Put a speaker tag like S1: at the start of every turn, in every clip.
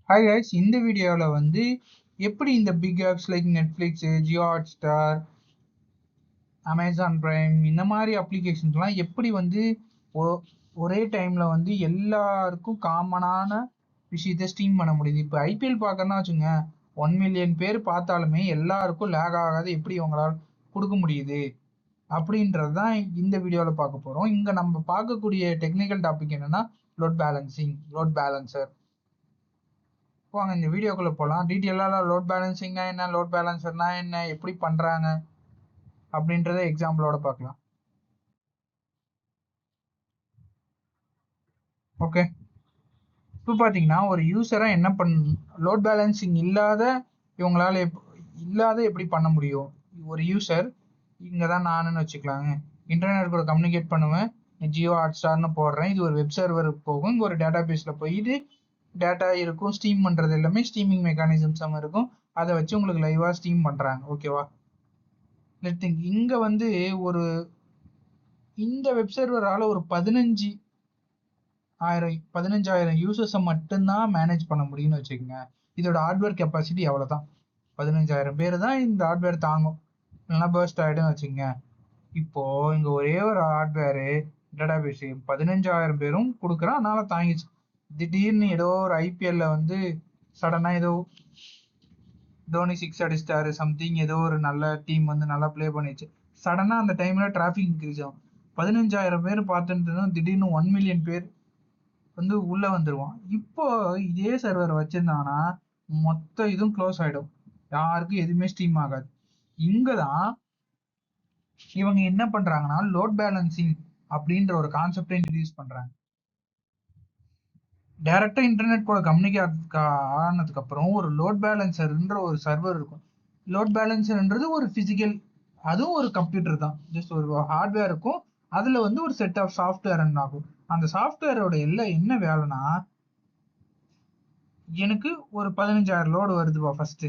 S1: Hi guys, இந்த வீடியோவில் வந்து எப்படி இந்த big apps like Netflix, Jio Hotstar, Amazon Prime இந்த மாதிரி அப்ளிகேஷன்ஸ்லாம் எப்படி வந்து ஒரே டைமில் வந்து எல்லாருக்கும் காமனான விஷயத்தை ஸ்ட்ரீம் பண்ண முடியுது. இப்போ ஐபிஎல் பார்க்கறனா வச்சுங்க, 1 மில்லியன் பேர் பார்த்தாலுமே எல்லாருக்கும் லேக் ஆகாத எப்படி அவங்களால கொடுக்க முடியுது அப்படின்றது தான் இந்த வீடியோவில் பார்க்க போகிறோம். இங்கே நம்ம பார்க்கக்கூடிய டெக்னிக்கல் டாபிக் என்னன்னா லோட் பேலன்சர். வாங்க இந்த வீடியோக்குள்ள போகலாம். டீட்டெயிலாக லோட் பேலன்சிங்னா என்ன, லோட் பேலன்சர்னா என்ன, எப்படி பண்றாங்க அப்படின்றத எக்ஸாம்பிளோட பார்க்கலாம். ஓகே, இப்போ பார்த்தீங்கன்னா ஒரு யூசரா என்ன லோட் பேலன்சிங் இவங்களால எப்படி பண்ண முடியும். ஒரு யூசர் இங்கே தான் நானுன்னு வச்சுக்கலாங்க, இன்டர்நெட் கூட கம்யூனிகேட் பண்ணுவேன், ஜியோ ஹாட்ஸ்டார்னு போடுறேன், இது ஒரு வெப் சர்வருக்கு போகும், இங்கே ஒரு டேட்டா பேஸில் போய் இது டேட்டா இருக்கும், ஸ்ட்ரீம் பண்ணுறது எல்லாமே ஸ்ட்ரீமிங் மெக்கானிசம்ஸ் இருக்கும், அதை வச்சு உங்களுக்கு லைவாக ஸ்ட்ரீம் பண்ணுறாங்க. ஓகேவா, இங்க வந்து ஒரு இந்த வெப் சர்வரால ஒரு 15,000 யூசர்ஸை மட்டும்தான் மேனேஜ் பண்ண முடியும்னு வச்சுக்கோங்க. இதோட ஹார்ட்வேர் கெப்பாசிட்டி அவ்வளோதான், 15,000 பேர் தான் இந்த ஹார்ட்வேர் தாங்கும், இல்லைன்னா பர்ஸ்ட் ஆகிடும் வச்சுக்கோங்க. இப்போ இங்க ஒரே ஒரு ஹார்ட்வேரு டேட்டாபேஸ் 15,000 பேரும் கொடுக்குறான், அதனால தாங்கிச்சு. திடீர்னு ஏதோ ஒரு ஐபிஎல்ல வந்து சடனா ஏதோ தோனி 6 அடிச்சிட்டாரு சம்திங், ஏதோ ஒரு நல்ல டீம் வந்து நல்லா பிளே பண்ணிச்சு, சடனா அந்த டைம்ல டிராஃபிக் இன்க்ரீஸ் ஆகும். 15,000 பேர் பார்த்துட்டு திடீர்னு 1 மில்லியன் பேர் வந்து உள்ள வந்துருவான். இப்போ இதே சர்வர் வச்சிருந்தாங்கன்னா மொத்த இதுவும் க்ளோஸ் ஆயிடும், யாருக்கும் எதுவுமே ஸ்ட்ரீம் ஆகாது. இங்கதான் இவங்க என்ன பண்றாங்கன்னா லோட் பேலன்சிங் அப்படின்ற ஒரு கான்செப்டை இன்ட்ரடியூஸ் பண்றாங்க. டைரக்டா இன்டர்நெட் கூட கம்யூனிகேட் ஆனதுக்கு அப்புறம் ஒரு லோட் பேலன்சர்ன்ற ஒரு சர்வர் இருக்கும். லோட் பேலன்சர்ன்றது ஒரு பிசிக்கல், அதுவும் ஒரு கம்ப்யூட்டர் தான், ஜஸ்ட் ஒரு ஹார்ட்வேர் இருக்கும், அதுல வந்து ஒரு செட் ஆஃப் சாஃப்ட்வேர் ரன் ஆகும். அந்த சாஃப்ட்வேரோட எல்லாம் என்ன வேலைன்னா, எனக்கு ஒரு 15,000 லோடு வருதுப்பா ஃபர்ஸ்ட்,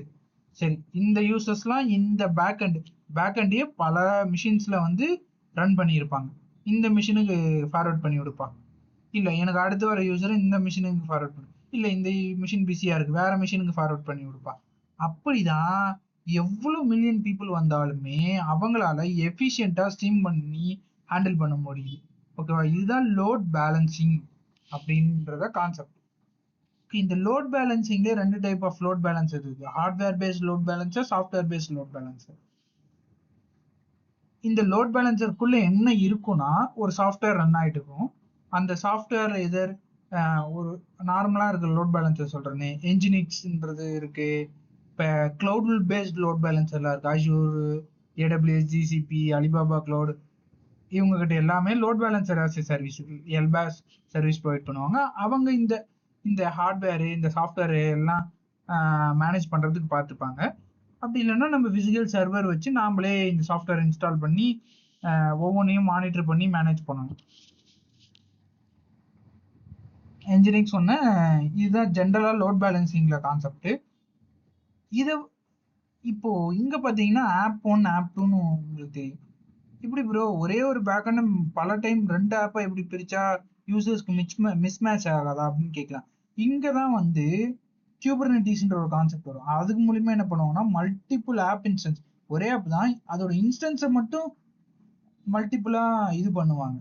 S1: சரி இந்த யூசர்ஸ்லாம் இந்த பேக்எண்டையே பல மிஷின்ஸ்ல வந்து ரன் பண்ணியிருப்பாங்க, இந்த மிஷினுக்கு ஃபார்வர்ட் பண்ணி விடுப்பா, இல்ல எனக்கு அடுத்து வர யூசர் இந்த மிஷினுக்கு ஃபார்வர்ட் பண்ணு, இல்ல இந்த மிஷின் பிஸியா இருக்கு வேற மிஷினுக்கு ஃபார்வர்ட் பண்ணி விடுப்பா. அப்படிதான் எவ்வளவு மில்லியன் பீப்புள் வந்தாலுமே அவங்களால எஃபிஷியண்டா ஸ்ட்ரீம் பண்ணி ஹேண்டில் பண்ண முடியுது. ஓகேவா, இதுதான் லோட் பேலன்சிங் அப்படின்றத கான்செப்ட். இந்த லோட் பேலன்சிங்ல ரெண்டு டைப் ஆஃப் லோட் பேலன்சர் இருக்கு, hardware based load balancer, software based load balancer. இந்த லோட் பேலன்சருக்குள்ள என்ன இருக்குன்னா, ஒரு சாஃப்ட்வேர் ரன் ஆயிட்டு இருக்கும், அந்த சாஃப்ட்வேர்ல எதர் ஒரு நார்மலா இருக்க லோட் பேலன்சர் சொல்றேனே, என்ஜினிக்ஸ்ன்றது இருக்கு, இப்போ கிளவுட் பேஸ்ட் லோட் பேலன்சர்லாம் இருக்கு, Azure, AWS, GCP, Alibaba cloud, இவங்க கிட்ட எல்லாமே load balancer as a service, LBaaS service provide பண்ணுவாங்க. அவங்க இந்த இந்த ஹார்ட்வேரு இந்த சாஃப்ட்வேர் எல்லாம் மேனேஜ் பண்றதுக்கு பார்த்துப்பாங்க. அப்படி இல்லைன்னா நம்ம பிசிக்கல் சர்வர் வச்சு நாமளே இந்த சாஃப்ட்வேர் இன்ஸ்டால் பண்ணி ஒவ்வொன்றையும் மானிட்டர் பண்ணி மேனேஜ் பண்ணணும். என்ஜினியரிங் சொன்ன இதுதான் ஜென்ரலா லோட் பேலன்சிங்ல கான்செப்ட். இது இப்போ இங்க பாத்தீங்கன்னா ஆப் 1 ஆப் 2ன்னு உங்களுக்கு தெரியும். இப்படி ப்ரோ ஒரே ஒரு பேக்கெண்ட் பல டைம் ரெண்டு ஆப்பை எப்படி பிரிச்சா யூசர்ஸ்க்கு மிஸ்மேட்ச் ஆகாதா அப்படின்னு கேட்கலாம். இங்க தான் வந்து குபர்னெட்டிஸ்ன்ற ஒரு கான்செப்ட் வரும். அதுக்கு மூலியமா என்ன பண்ணுவாங்கன்னா மல்டிபிள் ஆப் இன்ஸ்டன்ஸ், ஒரே ஆப் தான் அதோட இன்ஸ்டன்ஸை மட்டும் மல்டிபிளா இது பண்ணுவாங்க.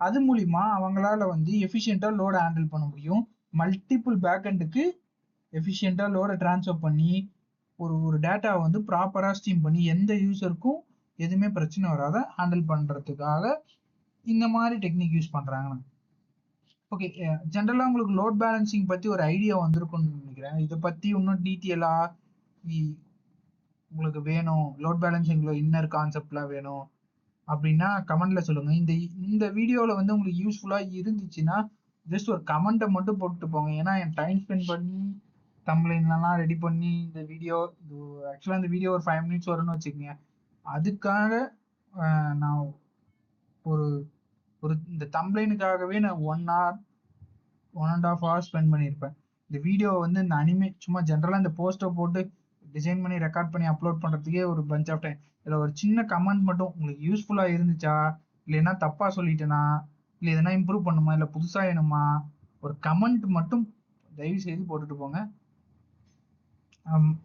S1: அது மூலியமா அவங்களால வந்து எஃபிஷியண்டா லோட ஹேண்டில் பண்ண முடியும், மல்டிபிள் பேக்கெண்டுக்கு எஃபிஷியண்டா லோட டிரான்ஸ்ஃபர் பண்ணி ஒரு ஒரு டேட்டாவை வந்து ப்ராப்பரா ஸ்ட்ரீம் பண்ணி எந்த யூசருக்கும் எதுவுமே பிரச்சனை வராத ஹேண்டில் பண்றதுக்காக இந்த மாதிரி டெக்னிக் யூஸ் பண்றாங்க. ஓகே, ஜென்ரலா உங்களுக்கு லோட் பேலன்சிங் பத்தி ஒரு ஐடியா வந்திருக்கும்னு நினைக்கிறேன். இதை பத்தி இன்னும் டீட்டெயிலா உங்களுக்கு வேணும், லோட் பேலன்சிங்ல இன்னர் கான்செப்ட்லாம் வேணும் அப்படின்னா கமெண்ட்ல சொல்லுங்க. இந்த இந்த வீடியோல வந்து உங்களுக்கு யூஸ்ஃபுல்லா இருந்துச்சுன்னா ஜஸ்ட் ஒரு கமெண்ட்டை மட்டும் போட்டு போங்க. ஏன்னா என் டைம் ஸ்பெண்ட் பண்ணி தம்ப்ளைன்லாம் ரெடி பண்ணி இந்த வீடியோ, ஆக்சுவலாக இந்த வீடியோ ஒரு 5 மினிட்ஸ் வரும்னு வச்சுக்கோங்க, அதுக்காக நான் ஒரு ஒரு இந்த தம்ப்ளைனுக்காகவே நான் 1.5 hours ஸ்பெண்ட் பண்ணியிருப்பேன். இந்த வீடியோ வந்து இந்த சும்மா ஜென்ரலாக இந்த போஸ்ட்டை போட்டு டிசைன் பண்ணி ரெக்கார்ட் பண்ணி அப்லோட் பண்ணுறதுக்கே ஒரு பஞ்ச் ஆஃப் டைம். இதில் ஒரு சின்ன கமெண்ட் மட்டும் உங்களுக்கு யூஸ்ஃபுல்லாக இருந்துச்சா, இல்லைன்னா தப்பாக சொல்லிட்டேனா, இல்லை எதனா இம்ப்ரூவ் பண்ணுமா, இல்லை புதுசாக வேணுமா, ஒரு கமெண்ட் மட்டும் தயவு செய்து போட்டுட்டு போங்க.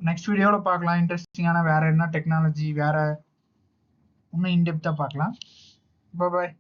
S1: நெக்ஸ்ட் வீடியோவில் பார்க்கலாம். இன்ட்ரெஸ்டிங்கான வேற என்ன டெக்னாலஜி, வேற இன்னும் இன்டெப்த்தாக பார்க்கலாம். பாய்.